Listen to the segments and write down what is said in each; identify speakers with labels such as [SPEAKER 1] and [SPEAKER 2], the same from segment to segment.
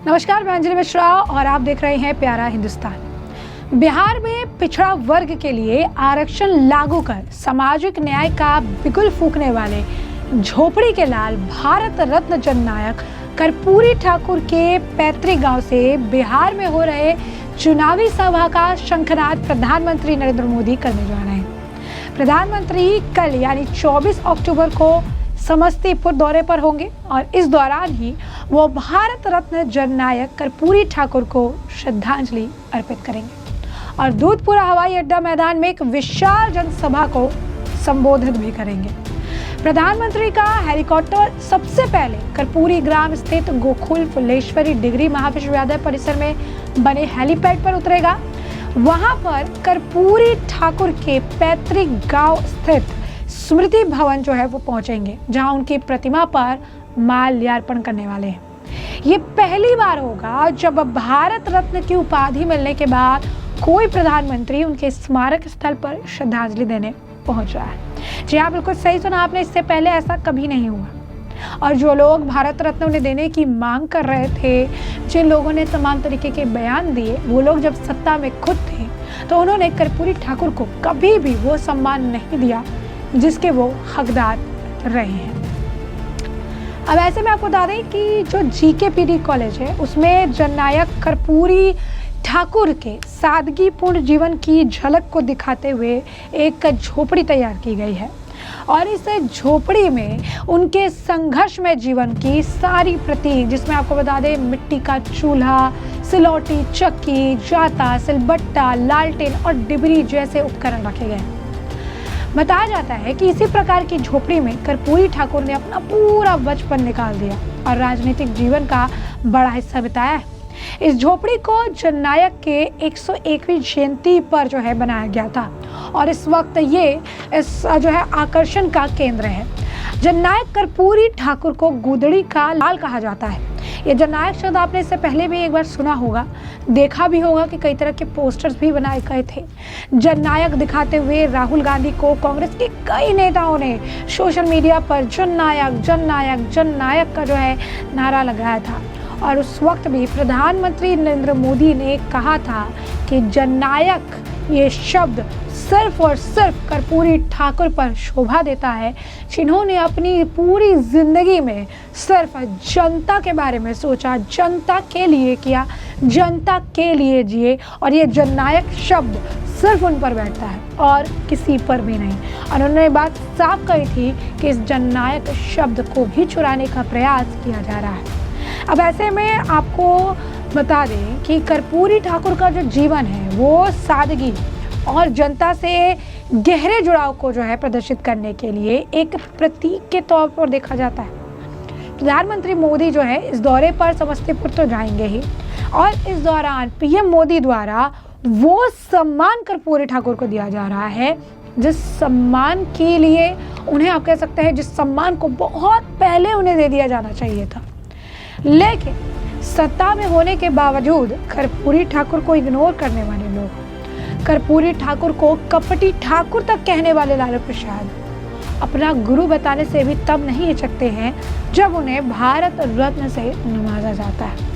[SPEAKER 1] नमस्कार, मैं अंजलि मिश्रा और आप देख रहे हैं प्यारा हिंदुस्तान। बिहार में पिछड़ा वर्ग के लिए आरक्षण लागू कर सामाजिक न्याय का बिगुल फूंकने वाले झोपड़ी के लाल भारत रत्न जननायक कर्पूरी ठाकुर के पैतृक गांव से बिहार में हो रहे चुनावी सभा का शंखनाद प्रधानमंत्री नरेंद्र मोदी करने जा रहे हैं। प्रधानमंत्री कल यानी 24 अक्टूबर को समस्तीपुर दौरे पर होंगे और इस दौरान ही वो भारत रत्न जननायक कर्पूरी ठाकुर को श्रद्धांजलि अर्पित करेंगे और दूधपुरा हवाई अड्डा मैदान में एक विशाल जनसभा को संबोधित भी करेंगे। प्रधानमंत्री का हेलीकॉप्टर सबसे पहले कर्पूरी ग्राम स्थित गोकुल फुलेश्वरी डिग्री महाविश्वविद्यालय परिसर में बने हेलीपैड पर उतरेगा। वहां पर कर्पूरी ठाकुर के पैतृक गांव स्थित स्मृति भवन जो है वो पहुंचेंगे, जहां उनकी प्रतिमा पर माल्यार्पण करने वाले हैं। ये पहली बार होगा जब भारत रत्न की उपाधि मिलने के बाद कोई प्रधानमंत्री उनके स्मारक स्थल पर श्रद्धांजलि देने पहुंच रहा है। जी हाँ, बिल्कुल सही सुना आपने, इससे पहले ऐसा कभी नहीं हुआ। और जो लोग भारत रत्न उन्हें देने की मांग कर रहे थे, जिन लोगों ने तमाम तरीके के बयान दिए, वो लोग जब सत्ता में खुद थे तो उन्होंने कर्पूरी ठाकुर को कभी भी वो सम्मान नहीं दिया जिसके वो हकदार रहे हैं। अब ऐसे में आपको बता दें कि जो GKPD कॉलेज है उसमें जननायक कर्पूरी ठाकुर के सादगीपूर्ण जीवन की झलक को दिखाते हुए एक झोपड़ी तैयार की गई है और इस झोपड़ी में उनके संघर्षमय जीवन की सारी प्रतीक, जिसमें आपको बता दें मिट्टी का चूल्हा, सिलौटी, चक्की, जाता, सिलबट्टा, लालटेन और डिबरी जैसे उपकरण रखे गए। बताया जाता है कि इसी प्रकार की झोपड़ी में कर्पूरी ठाकुर ने अपना पूरा बचपन निकाल दिया और राजनीतिक जीवन का बड़ा हिस्सा बिताया है। इस झोपड़ी को जननायक के 101वीं जयंती पर जो है बनाया गया था और इस वक्त ये इस जो है आकर्षण का केंद्र है। जननायक कर्पूरी ठाकुर को गुदड़ी का लाल कहा जाता है। ये जननायक शब्द आपने इससे पहले भी एक बार सुना होगा, देखा भी होगा कि कई तरह के पोस्टर्स भी बनाए गए थे। जननायक दिखाते हुए राहुल गांधी को कांग्रेस के कई नेताओं ने सोशल मीडिया पर जननायक जननायक जननायक का जो है नारा लगाया था और उस वक्त भी प्रधानमंत्री नरेंद्र मोदी ने कहा था कि जननायक ये शब्द सिर्फ और सिर्फ कर्पूरी ठाकुर पर शोभा देता है, जिन्होंने अपनी पूरी जिंदगी में सिर्फ जनता के बारे में सोचा, जनता के लिए किया, जनता के लिए जिए और ये जननायक शब्द सिर्फ उन पर बैठता है और किसी पर भी नहीं। और उन्होंने बात साफ कही थी कि इस जननायक शब्द को भी चुराने का प्रयास किया जा रहा है। अब ऐसे में आपको बता दें कि कर्पूरी ठाकुर का जो जीवन है वो सादगी और जनता से गहरे जुड़ाव को जो है प्रदर्शित करने के लिए एक प्रतीक के तौर पर देखा जाता है। प्रधानमंत्री मोदी जो है इस दौरे पर समस्तीपुर तो जाएंगे ही और इस दौरान PM मोदी द्वारा वो सम्मान कर्पूरी ठाकुर को दिया जा रहा है जिस सम्मान के लिए उन्हें, आप कह सकते हैं, जिस सम्मान को बहुत पहले उन्हें दे दिया जाना चाहिए था। लेकिन सत्ता में होने के बावजूद कर्पूरी ठाकुर को इग्नोर करने वाले लोग, कर्पूरी ठाकुर को कपटी ठाकुर तक कहने वाले लालू प्रसाद अपना गुरु बताने से भी तब नहीं हिचकते हैं जब उन्हें भारत रत्न से नवाजा जाता है।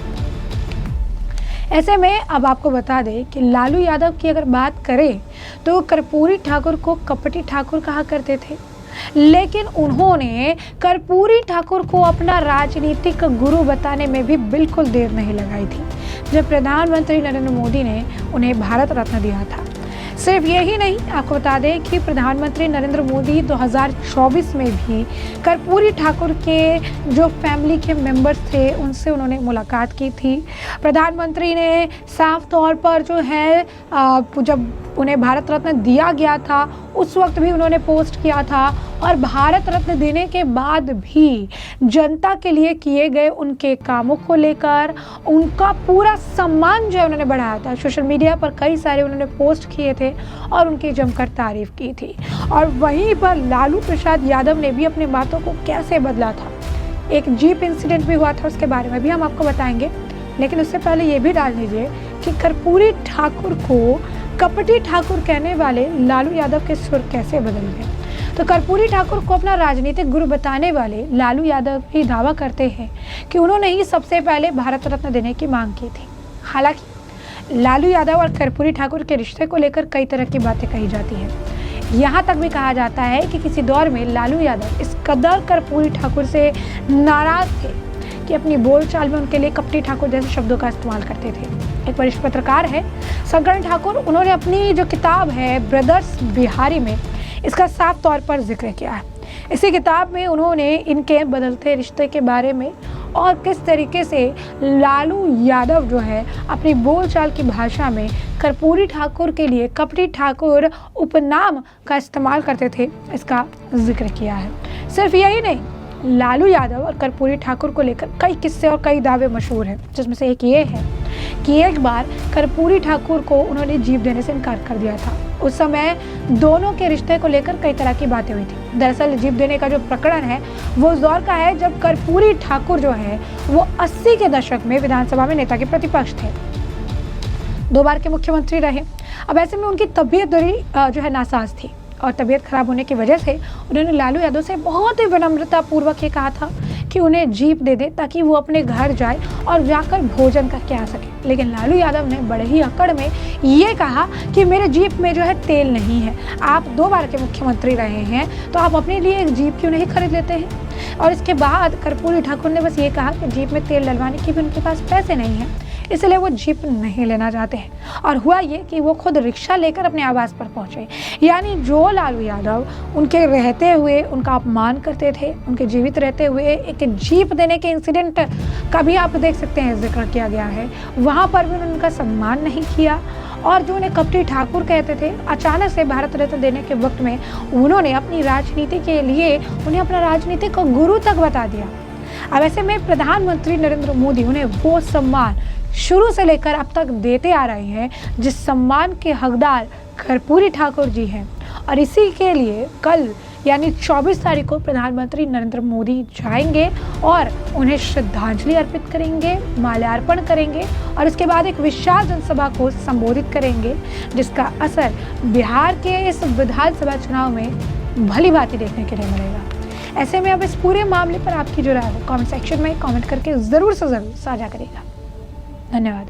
[SPEAKER 1] ऐसे में अब आपको बता दें कि लालू यादव की अगर बात करें तो कर्पूरी ठाकुर को कपटी ठाकुर कहा करते थे, लेकिन उन्होंने कर्पूरी ठाकुर को अपना राजनीतिक गुरु बताने में भी बिल्कुल देर नहीं लगाई थी जब प्रधानमंत्री नरेंद्र मोदी ने उन्हें भारत रत्न दिया था। सिर्फ यही नहीं, आपको बता दें कि प्रधानमंत्री नरेंद्र मोदी 2024 में भी कर्पूरी ठाकुर के जो फैमिली के मेंबर्स थे उनसे उन्होंने मुलाकात की थी। प्रधानमंत्री ने साफ तौर पर जो है जब उन्हें भारत रत्न दिया गया था उस वक्त भी उन्होंने पोस्ट किया था और भारत रत्न देने के बाद भी जनता के लिए किए गए उनके कामों को लेकर उनका पूरा सम्मान जो है उन्होंने बढ़ाया था। सोशल मीडिया पर कई सारे उन्होंने पोस्ट किए थे और उनकी जमकर तारीफ की थी। और वहीं पर लालू प्रसाद यादव ने भी अपनी बातों को कैसे बदला था। एक जीप इंसिडेंट भी हुआ था, उसके बारे में भी हम आपको बताएंगे, लेकिन उससे पहले ये भी डाल दीजिए कि कर्पूरी ठाकुर को कपटी ठाकुर कहने वाले लालू यादव के सुर कैसे बदल गए। तो कर्पूरी ठाकुर को अपना राजनीतिक गुरु बताने वाले लालू यादव भी दावा करते हैं कि उन्होंने ही सबसे पहले भारत रत्न देने की मांग की थी। हालांकि लालू यादव और कर्पूरी ठाकुर के रिश्ते को लेकर कई तरह की बातें कही जाती हैं। यहाँ तक भी कहा जाता है कि किसी दौर में लालू यादव इस कदर कर्पूरी ठाकुर से नाराज थे कि अपनी बोलचाल में उनके लिए कपटी ठाकुर जैसे शब्दों का इस्तेमाल करते थे। एक वरिष्ठ पत्रकार है शंकर ठाकुर, उन्होंने अपनी जो किताब है ब्रदर्स बिहारी में इसका साफ तौर पर जिक्र किया है। इसी किताब में उन्होंने इनके बदलते रिश्ते के बारे में और किस तरीके से लालू यादव जो है अपनी बोलचाल की भाषा में कर्पूरी ठाकुर के लिए कपटी ठाकुर उपनाम का इस्तेमाल करते थे, इसका जिक्र किया है। सिर्फ यही नहीं, लालू यादव और कर्पूरी ठाकुर को लेकर कई किस्से और कई दावे मशहूर हैं, जिसमें से एक ये है कि एक बार कर्पूरी ठाकुर को उन्होंने जीप देने से इनकार कर दिया था। उस समय दोनों के रिश्ते को लेकर कई तरह की बातें हुई थी। दरअसल जीप देने का जो प्रकरण है वो उस दौर का है जब कर्पूरी ठाकुर जो है वो 80 के दशक में विधानसभा में नेता के प्रतिपक्ष थे, 2 बार के मुख्यमंत्री रहे। अब ऐसे में उनकी तबीयत जो है नासाज थी और तबीयत खराब होने की वजह से उन्होंने लालू यादव से बहुत ही विनम्रता पूर्वक ये कहा था कि उन्हें जीप दे दे ताकि वो अपने घर जाए और जाकर भोजन करके आ सके। लेकिन लालू यादव ने बड़े ही अकड़ में ये कहा कि मेरे जीप में जो है तेल नहीं है, आप 2 बार के मुख्यमंत्री रहे हैं तो आप अपने लिए एक जीप क्यों नहीं खरीद लेते हैं। और इसके बाद कर्पूरी ठाकुर ने बस ये कहा कि जीप में तेल डलवाने की भी उनके पास पैसे नहीं हैं, इसलिए वो जीप नहीं लेना चाहते हैं। और हुआ ये कि वो खुद रिक्शा लेकर अपने आवास पर पहुंचे। यानी जो लालू यादव उनके रहते हुए उनका अपमान करते थे, उनके जीवित रहते हुए एक जीप देने के इंसिडेंट का भी आप देख सकते हैं जिक्र किया गया है, वहाँ पर भी उन्होंने उनका सम्मान नहीं किया। और जो उन्हें कपटी ठाकुर कहते थे, अचानक से भारत रत्न देने के वक्त में उन्होंने अपनी राजनीति के लिए उन्हें अपना राजनीतिक गुरु तक बता दिया। अब ऐसे में प्रधानमंत्री नरेंद्र मोदी उन्हें वो सम्मान शुरू से लेकर अब तक देते आ रहे हैं जिस सम्मान के हकदार कर्पूरी ठाकुर जी हैं। और इसी के लिए कल यानी 24 तारीख को प्रधानमंत्री नरेंद्र मोदी जाएंगे और उन्हें श्रद्धांजलि अर्पित करेंगे, माल्यार्पण करेंगे और इसके बाद एक विशाल जनसभा को संबोधित करेंगे, जिसका असर बिहार के इस विधानसभा चुनाव में भली भांति देखने के लिए मिलेगा। ऐसे में अब इस पूरे मामले पर आपकी जो राय है कमेंट सेक्शन में कमेंट करके ज़रूर से ज़रूर साझा करेगा। धन्यवाद।